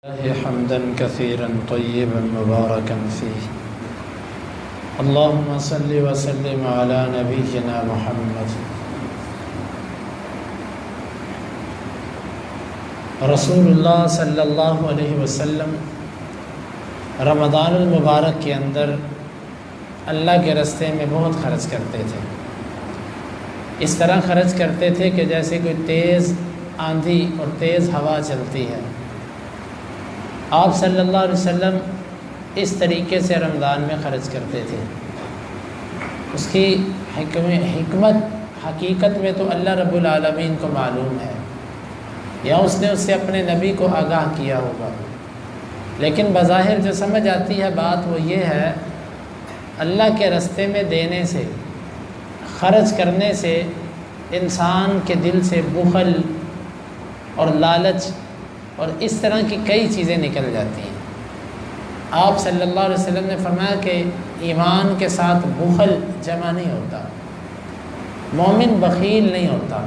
الله حمدا كثيرا طيبا مباركا فيه. اللهم صل وسلم على نبينا محمد. رسول اللہ صلی اللہ علیہ وسلم رمضان المبارک کے اندر اللہ کے راستے میں بہت خرچ کرتے تھے. اس طرح خرچ کرتے تھے کہ جیسے کوئی تیز آندھی اور تیز ہوا چلتی ہے. آپ صلی اللہ علیہ وسلم اس طریقے سے رمضان میں خرچ کرتے تھے. اس کی حکمت حقیقت میں تو اللہ رب العالمین کو معلوم ہے، یا اس نے اس سے اپنے نبی کو آگاہ کیا ہوگا. لیکن بظاہر جو سمجھ آتی ہے بات وہ یہ ہے، اللہ کے راستے میں دینے سے، خرچ کرنے سے انسان کے دل سے بخل اور لالچ اور اس طرح کی کئی چیزیں نکل جاتی ہیں. آپ صلی اللہ علیہ وسلم نے فرمایا کہ ایمان کے ساتھ بخل جمع نہیں ہوتا، مومن بخیل نہیں ہوتا.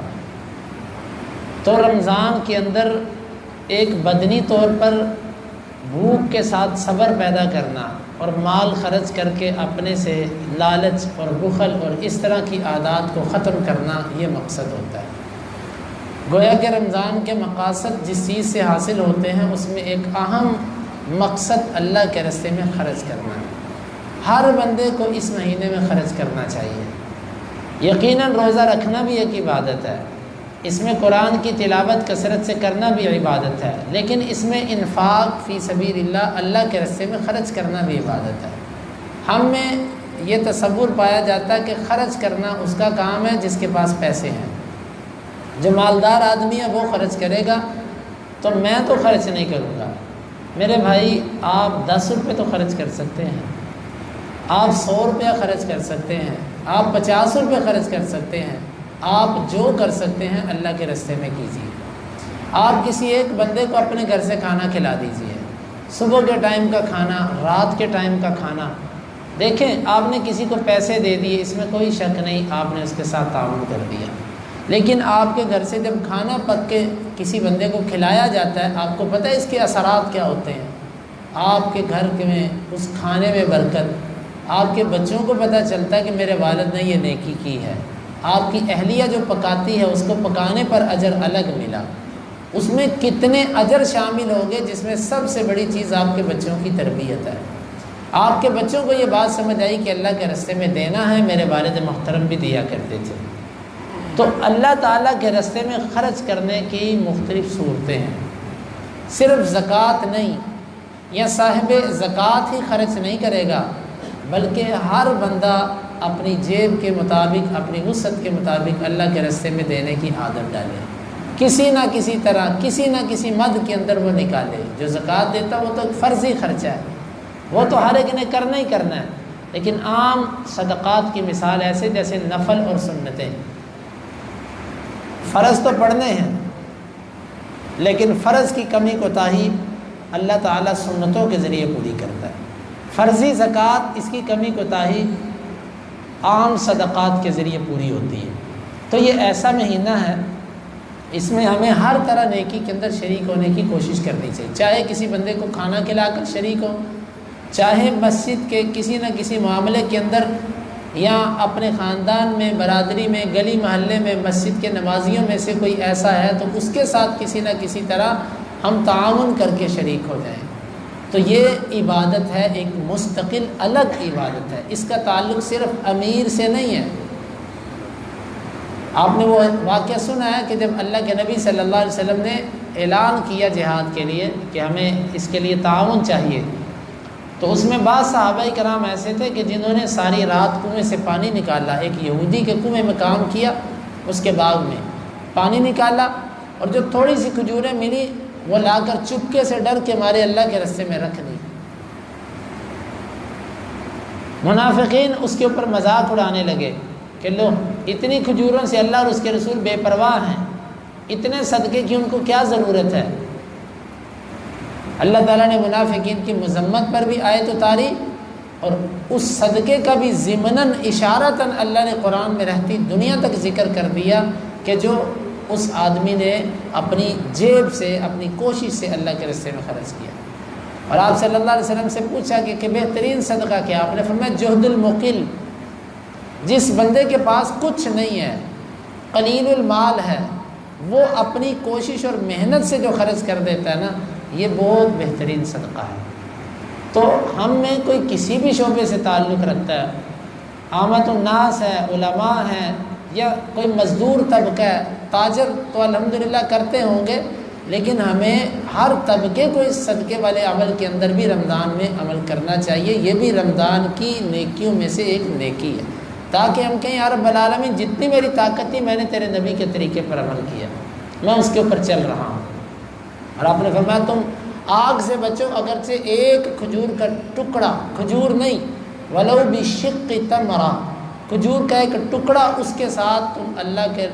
تو رمضان کے اندر ایک بدنی طور پر بھوک کے ساتھ صبر پیدا کرنا اور مال خرچ کر کے اپنے سے لالچ اور بخل اور اس طرح کی عادات کو ختم کرنا، یہ مقصد ہوتا ہے. گویا کہ رمضان کے مقاصد جس چیز سے حاصل ہوتے ہیں اس میں ایک اہم مقصد اللہ کے راستے میں خرچ کرنا ہے. ہر بندے کو اس مہینے میں خرچ کرنا چاہیے. یقیناً روزہ رکھنا بھی ایک عبادت ہے، اس میں قرآن کی تلاوت کثرت سے کرنا بھی عبادت ہے، لیکن اس میں انفاق فی سبیل اللہ، اللہ کے راستے میں خرچ کرنا بھی عبادت ہے. ہم میں یہ تصور پایا جاتا ہے کہ خرچ کرنا اس کا کام ہے جس کے پاس پیسے ہیں. جو مالدار آدمی ہے وہ خرچ کرے گا تو میں تو خرچ نہیں کروں گا. میرے بھائی، آپ 10 روپے تو خرچ کر سکتے ہیں، آپ 100 روپیہ خرچ کر سکتے ہیں، آپ 50 روپے خرچ کر سکتے ہیں. آپ جو کر سکتے ہیں اللہ کے راستے میں کیجیے. آپ کسی ایک بندے کو اپنے گھر سے کھانا کھلا دیجیے، صبح کے ٹائم کا کھانا، رات کے ٹائم کا کھانا. دیکھیں، آپ نے کسی کو پیسے دے دیے، اس میں کوئی شک نہیں، آپ نے اس کے ساتھ تعاون کر دیا. لیکن آپ کے گھر سے جب کھانا پک کے کسی بندے کو کھلایا جاتا ہے، آپ کو پتہ ہے اس کے اثرات کیا ہوتے ہیں. آپ کے گھر میں اس کھانے میں برکت، آپ کے بچوں کو پتہ چلتا ہے کہ میرے والد نے یہ نیکی کی ہے. آپ کی اہلیہ جو پکاتی ہے اس کو پکانے پر اجر الگ ملا. اس میں کتنے اجر شامل ہوں گے، جس میں سب سے بڑی چیز آپ کے بچوں کی تربیت ہے. آپ کے بچوں کو یہ بات سمجھ آئی کہ اللہ کے راستے میں دینا ہے، میرے والد محترم بھی دیا کرتے تھے. تو اللہ تعالیٰ کے راستے میں خرچ کرنے کی مختلف صورتیں ہیں. صرف زکوٰۃ نہیں، یا صاحب زکوٰۃ ہی خرچ نہیں کرے گا، بلکہ ہر بندہ اپنی جیب کے مطابق، اپنی وسعت کے مطابق اللہ کے راستے میں دینے کی عادت ڈالے. کسی نہ کسی طرح، کسی نہ کسی مد کے اندر وہ نکالے. جو زکوٰۃ دیتا وہ تو فرضی خرچہ ہے، وہ تو ہر ایک نے کرنا ہی کرنا ہے. لیکن عام صدقات کی مثال ایسے جیسے نفل اور سنتیں. فرض تو پڑھنے ہیں، لیکن فرض کی کمی کوتاہی اللہ تعالیٰ سنتوں کے ذریعے پوری کرتا ہے. فرضی زکوٰۃ اس کی کمی کوتاہی عام صدقات کے ذریعے پوری ہوتی ہے. تو یہ ایسا مہینہ ہے، اس میں ہمیں ہر طرح نیکی کے اندر شریک ہونے کی کوشش کرنی چاہیے. چاہے کسی بندے کو کھانا کھلا کر شریک ہو، چاہے مسجد کے کسی نہ کسی معاملے کے اندر، یا اپنے خاندان میں، برادری میں، گلی محلے میں مسجد کے نمازیوں میں سے کوئی ایسا ہے تو اس کے ساتھ کسی نہ کسی طرح ہم تعاون کر کے شریک ہو جائیں. تو یہ عبادت ہے، ایک مستقل الگ عبادت ہے. اس کا تعلق صرف امیر سے نہیں ہے. آپ نے وہ واقعہ سنا ہے کہ جب اللہ کے نبی صلی اللہ علیہ وسلم نے اعلان کیا جہاد کے لیے کہ ہمیں اس کے لیے تعاون چاہیے، تو اس میں بعض صحابہ کرام ایسے تھے کہ جنہوں نے ساری رات کنویں سے پانی نکالا. ایک یہودی کے کنویں میں کام کیا، اس کے باغ میں پانی نکالا، اور جو تھوڑی سی کھجوریں ملی وہ لا کر چپکے سے ڈر کے مارے اللہ کے راستے میں رکھ دی. منافقین اس کے اوپر مذاق اڑانے لگے کہ لو، اتنی کھجوروں سے اللہ اور اس کے رسول بے پرواہ ہیں، اتنے صدقے کی ان کو کیا ضرورت ہے. اللہ تعالیٰ نے منافقین کی مذمت پر بھی آیت اتاری، اور اس صدقے کا بھی ضمناً اشارتاً اللہ نے قرآن میں رہتی دنیا تک ذکر کر دیا کہ جو اس آدمی نے اپنی جیب سے اپنی کوشش سے اللہ کے راستے میں خرچ کیا۔ اور آپ صلی اللہ علیہ وسلم سے پوچھا کہ بہترین صدقہ کیا؟ آپ نے فرمایا جہد المقل، جس بندے کے پاس کچھ نہیں ہے، قلیل المال ہے، وہ اپنی کوشش اور محنت سے جو خرچ کر دیتا ہے نا، یہ بہت بہترین صدقہ ہے۔ تو ہم میں کوئی کسی بھی شعبے سے تعلق رکھتا ہے، عامت الناس ہے، علماء ہیں، یا کوئی مزدور طبقہ ہے، تاجر تو الحمدللہ کرتے ہوں گے، لیکن ہمیں ہر طبقے کو اس صدقے والے عمل کے اندر بھی رمضان میں عمل کرنا چاہیے۔ یہ بھی رمضان کی نیکیوں میں سے ایک نیکی ہے، تاکہ ہم کہیں یا رب العالمین جتنی میری طاقت تھی میں نے تیرے نبی کے طریقے پر عمل کیا، میں اس کے اوپر چل رہا ہوں۔ اور آپ نے فرمایا تم آگ سے بچو، اگرچہ ایک کھجور کا ٹکڑا، کھجور نہیں، ولو بشق تمرہ، کھجور کا ایک ٹکڑا، اس کے ساتھ تم اللہ کے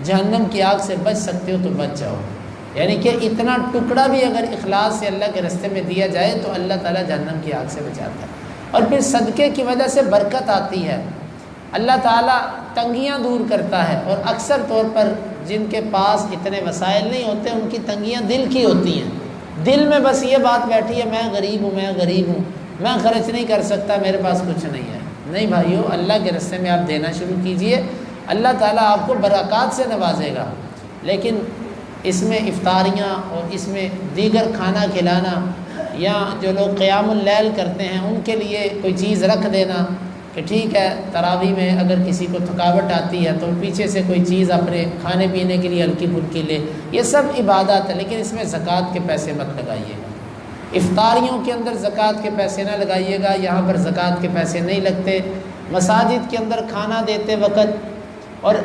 جہنم کی آگ سے بچ سکتے ہو تو بچ جاؤ۔ یعنی کہ اتنا ٹکڑا بھی اگر اخلاص سے اللہ کے راستے میں دیا جائے تو اللہ تعالیٰ جہنم کی آگ سے بچاتا ہے۔ اور پھر صدقے کی وجہ سے برکت آتی ہے، اللہ تعالیٰ تنگیاں دور کرتا ہے۔ اور اکثر طور پر جن کے پاس اتنے وسائل نہیں ہوتے، ان کی تنگیاں دل کی ہوتی ہیں، دل میں بس یہ بات بیٹھی ہے، میں غریب ہوں، میں غریب ہوں، میں خرچ نہیں کر سکتا، میرے پاس کچھ نہیں ہے۔ نہیں بھائیو، اللہ کے راستے میں آپ دینا شروع کیجئے، اللہ تعالیٰ آپ کو برکات سے نوازے گا۔ لیکن اس میں افطاریاں اور اس میں دیگر کھانا کھلانا، یا جو لوگ قیام اللیل کرتے ہیں ان کے لیے کوئی چیز رکھ دینا کہ ٹھیک ہے تراویح میں اگر کسی کو تھکاوٹ آتی ہے تو پیچھے سے کوئی چیز اپنے کھانے پینے کے لیے ہلکی پھلکی لے، یہ سب عبادات ہے، لیکن اس میں زکوٰۃ کے پیسے مت لگائیے گا۔ افطاریوں کے اندر زکوٰۃ کے پیسے نہ لگائیے گا، یہاں پر زکوٰۃ کے پیسے نہیں لگتے۔ مساجد کے اندر کھانا دیتے وقت اور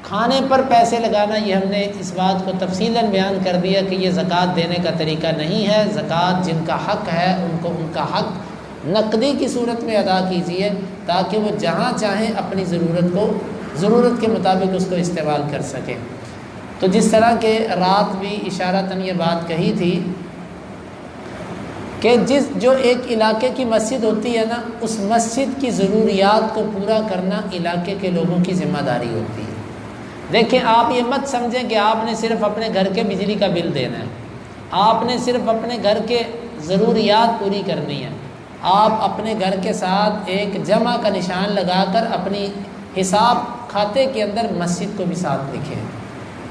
کھانے پر پیسے لگانا، یہ ہم نے اس بات کو تفصیلاً بیان کر دیا کہ یہ زکوٰۃ دینے کا طریقہ نہیں ہے۔ زکوٰۃ جن کا حق ہے ان کو ان کا حق نقدی کی صورت میں ادا کیجیے، تاکہ وہ جہاں چاہیں اپنی ضرورت کے مطابق اس کو استعمال کر سکیں۔ تو جس طرح کہ رات بھی اشارتاً یہ بات کہی تھی کہ جو ایک علاقے کی مسجد ہوتی ہے نا، اس مسجد کی ضروریات کو پورا کرنا علاقے کے لوگوں کی ذمہ داری ہوتی ہے۔ دیکھیں، آپ یہ مت سمجھیں کہ آپ نے صرف اپنے گھر کے بجلی کا بل دینا ہے، آپ نے صرف اپنے گھر کے ضروریات پوری کرنی ہے۔ آپ اپنے گھر کے ساتھ ایک جمع کا نشان لگا کر اپنی حساب کھاتے کے اندر مسجد کو بھی ساتھ لکھیں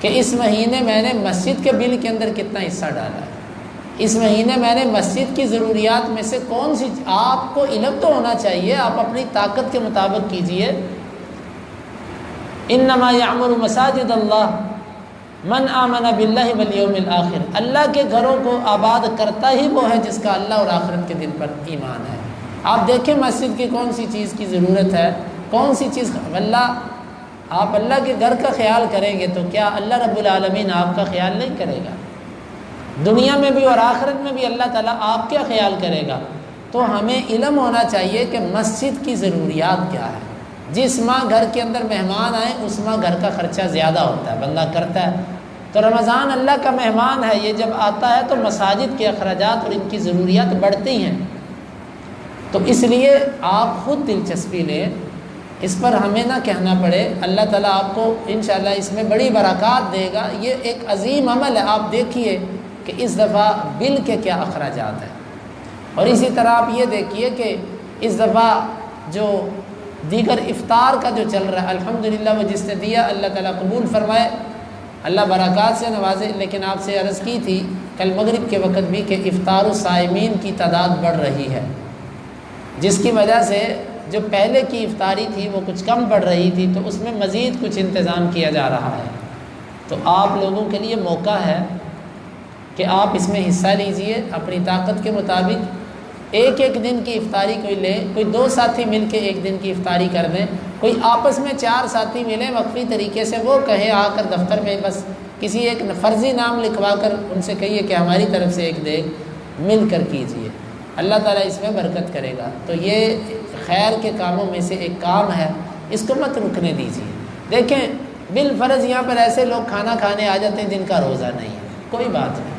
کہ اس مہینے میں نے مسجد کے بل کے اندر کتنا حصہ ڈالا ہے، اس مہینے میں نے مسجد کی ضروریات میں سے کون سی، آپ کو علم تو ہونا چاہیے، آپ اپنی طاقت کے مطابق کیجئے۔ انما یعمر مساجد اللہ من آمن باللہ والیوم الآخر، اللہ کے گھروں کو آباد کرتا ہی وہ ہے جس کا اللہ اور آخرت کے دن پر ایمان ہے۔ آپ دیکھیں مسجد کی کون سی چیز کی ضرورت ہے، کون سی چیز آپ اللہ کے گھر کا خیال کریں گے تو کیا اللہ رب العالمین آپ کا خیال نہیں کرے گا؟ دنیا میں بھی اور آخرت میں بھی اللہ تعالیٰ آپ کیا خیال کرے گا؟ تو ہمیں علم ہونا چاہیے کہ مسجد کی ضروریات کیا ہے۔ جس ماہ گھر کے اندر مہمان آئے اس ماہ گھر کا خرچہ زیادہ ہوتا ہے، بندہ کرتا ہے۔ تو رمضان اللہ کا مہمان ہے، یہ جب آتا ہے تو مساجد کے اخراجات اور ان کی ضروریات بڑھتی ہیں۔ تو اس لیے آپ خود دلچسپی لیں، اس پر ہمیں نہ کہنا پڑے، اللہ تعالیٰ آپ کو انشاءاللہ اس میں بڑی برکات دے گا۔ یہ ایک عظیم عمل ہے، آپ دیکھیے کہ اس دفعہ بل کے کیا اخراجات ہیں، اور اسی طرح آپ یہ دیکھیے کہ اس دفعہ جو دیگر افطار کا جو چل رہا ہے، الحمدللہ وہ جس نے دیا اللہ تعالیٰ قبول فرمائے، اللہ برکات سے نوازے۔ لیکن آپ سے عرض کی تھی کل مغرب کے وقت بھی کہ افطار الصائمین کی تعداد بڑھ رہی ہے، جس کی وجہ سے جو پہلے کی افطاری تھی وہ کچھ کم بڑھ رہی تھی، تو اس میں مزید کچھ انتظام کیا جا رہا ہے۔ تو آپ لوگوں کے لیے موقع ہے کہ آپ اس میں حصہ لیجئے، اپنی طاقت کے مطابق ایک ایک دن کی افطاری کوئی لے، کوئی 2 ساتھی مل کے ایک دن کی افطاری کر دیں، کوئی آپس میں 4 ساتھی ملیں وقفی طریقے سے، وہ کہیں آ کر دفتر میں بس کسی ایک فرضی نام لکھوا کر ان سے کہیے کہ ہماری طرف سے ایک دیگ مل کر کیجئے، اللہ تعالیٰ اس میں برکت کرے گا۔ تو یہ خیر کے کاموں میں سے ایک کام ہے، اس کو مت رکنے دیجیے۔ دیکھیں بالفرض یہاں پر ایسے لوگ کھانا کھانے آ جاتے ہیں جن کا روزہ نہیں ہے، کوئی بات نہیں،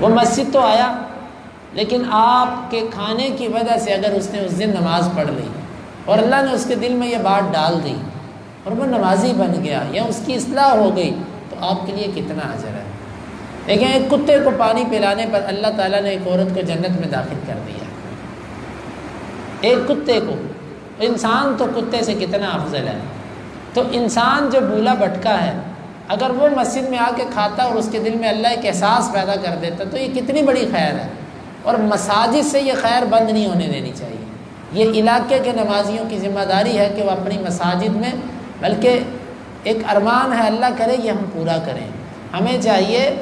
وہ مسجد تو آیا، لیکن آپ کے کھانے کی وجہ سے اگر اس نے اس دن نماز پڑھ لی اور اللہ نے اس کے دل میں یہ بات ڈال دی اور وہ نمازی بن گیا یا اس کی اصلاح ہو گئی تو آپ کے لیے کتنا اجر ہے۔ لیکن ایک کتے کو پانی پلانے پر اللہ تعالیٰ نے ایک عورت کو جنت میں داخل کر دیا، ایک کتے کو۔ انسان تو کتے سے کتنا افضل ہے۔ تو انسان جو بولا بھٹکا ہے اگر وہ مسجد میں آ کے کھاتا اور اس کے دل میں اللہ ایک احساس پیدا کر دیتا تو یہ کتنی بڑی خیر ہے۔ اور مساجد سے یہ خیر بند نہیں ہونے دینی چاہیے۔ یہ علاقے کے نمازیوں کی ذمہ داری ہے کہ وہ اپنی مساجد میں، بلکہ ایک ارمان ہے اللہ کرے یہ ہم پورا کریں۔ ہمیں چاہیے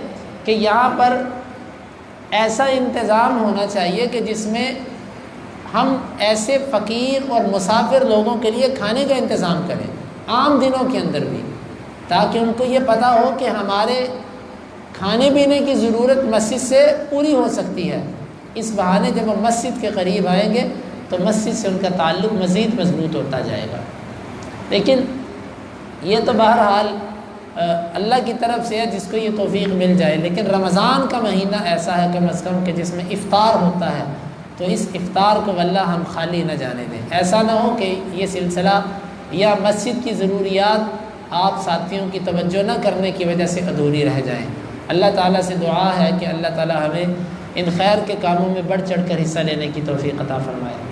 کہ یہاں پر ایسا انتظام ہونا چاہیے کہ جس میں ہم ایسے فقیر اور مسافر لوگوں کے لیے کھانے کا انتظام کریں عام دنوں کے اندر بھی، تاکہ ان کو یہ پتہ ہو کہ ہمارے کھانے پینے کی ضرورت مسجد سے پوری ہو سکتی ہے۔ اس بہانے جب ہم مسجد کے قریب آئیں گے تو مسجد سے ان کا تعلق مزید مضبوط ہوتا جائے گا۔ لیکن یہ تو بہرحال اللہ کی طرف سے ہے جس کو یہ توفیق مل جائے۔ لیکن رمضان کا مہینہ ایسا ہے کم از کم کہ جس میں افطار ہوتا ہے، تو اس افطار کو واللہ ہم خالی نہ جانے دیں۔ ایسا نہ ہو کہ یہ سلسلہ یا مسجد کی ضروریات آپ ساتھیوں کی توجہ نہ کرنے کی وجہ سے ادھوری رہ جائیں۔ اللہ تعالیٰ سے دعا ہے کہ اللہ تعالیٰ ہمیں ان خیر کے کاموں میں بڑھ چڑھ کر حصہ لینے کی توفیق عطا فرمائے۔